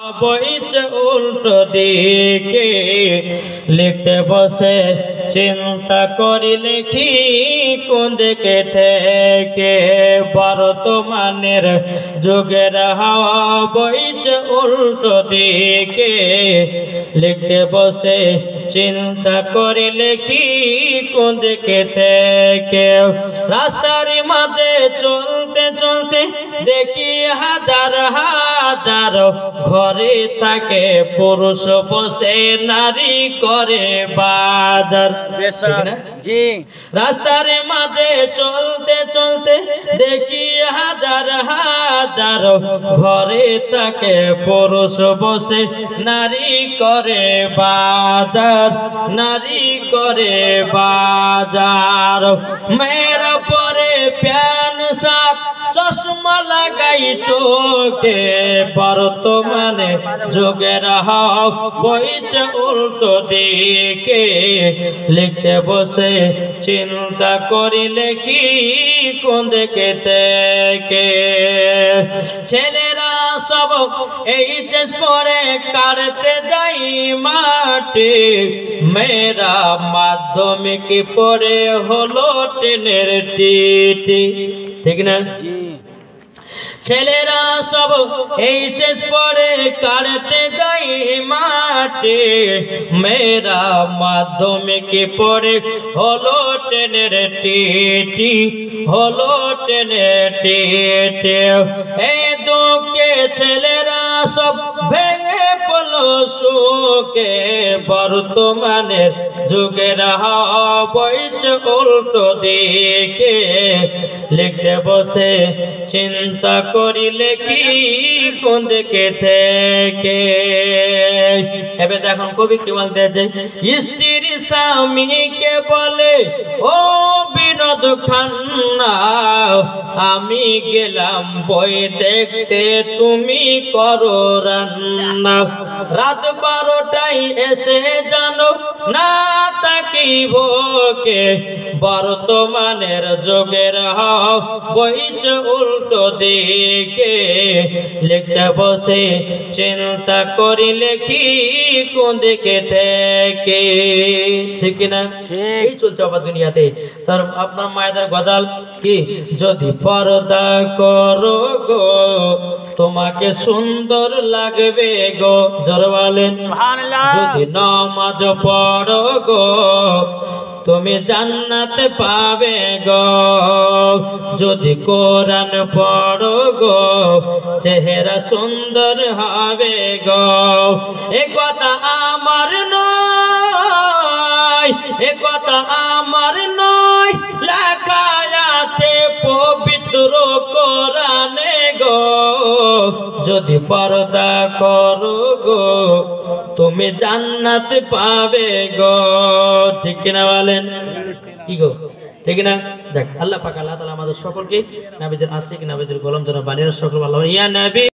বইছে উল্টো দিকে লিখতে বসে চিন্তা করি লিখি কোন দিকে থেকে বর্তমানের যুগের হাওয়া বইছে উল্টো দিকে লিখতে বসে চিন্তা করি লিখি কোন দিকে থেকে রাস্তার মাঝে চলতে চলতে দেখি হাজার হাজার ঘরে থাকে পুরুষ বসে নারী করে বাজার জি রাস্তার মাঝে চলতে চলতে দেখি হাজার হাজার ঘরে থাকে পুরুষ বসে নারী করে বাজার নারী করে বাজার মেয়েরা পরে প্যান সাপ চশমা লাগাই চোখে বর্তমানে যুগের হাওয়া বইছে উল্টো দিকে লিখতে বসে চিন্তা করিলে কি কোন দিকে থেকে ছেলেরা সব এইচএস পরে কাটতে যাই মাঠে মেয়েরা মাধ্যমিক পড়ে হলো টেনের টিটি ঠিক না ছেলেরা সব এইচএস পড়ে কাটতে যাই মাঠে মেয়েরা মাধ্যমিক পড়ে হলো টেনের টিটি হলো টেনের টিটি এই দুঃখে ছেলেরা সব ভেঙে পড়লো সুখে বর্তমানের যুগের হাওয়া বইছে উল্টো দিকে লিখতে বসে চিন্তা করিলে কি কোন দিকে থেকে এবার দেখুন কবি কি বলতেছে স্ত্রী স্বামীকে বলে ও বিনোদ খান্না আমি গেলাম বই দেখতে তুমি করো রান্না রাত 12টায় এসে জানো না তাকিব কে বর্তমানের যুগের হাওয়া বইছে উল্টো দিকে লিখতে বসে চিন্তা করিলে কি কোন দিকে থেকে ঠিক না এই চলছে আবার দুনিয়াতে তার আপনার মায়েদের গজাল কি যদি পর্দা করো গো তোমাকে সুন্দর লাগবে গো জোরে বলেন সুবহানাল্লাহ যদি নামাজ পড়ো গো তুমি জান্নাতে পাবে গো যদি কোরআন পড়ো গো চেহারা সুন্দর হবে গো এ কথা আমার নয় এ কথা আমার নয় লেখা আছে পবিত্র কোরআনে গো যদি পর্দা করো গো তুমি জান্নাত পাবে গো ঠিক কিনা বলেন কি গো ঠিক না যাক আল্লাহ পাক আল্লাহ তাআলা আমাদের সকলকে নবীজির আশিক নবীজির গোলাম যেন বানিয়ে সকল আল্লাহ ইয়া নবী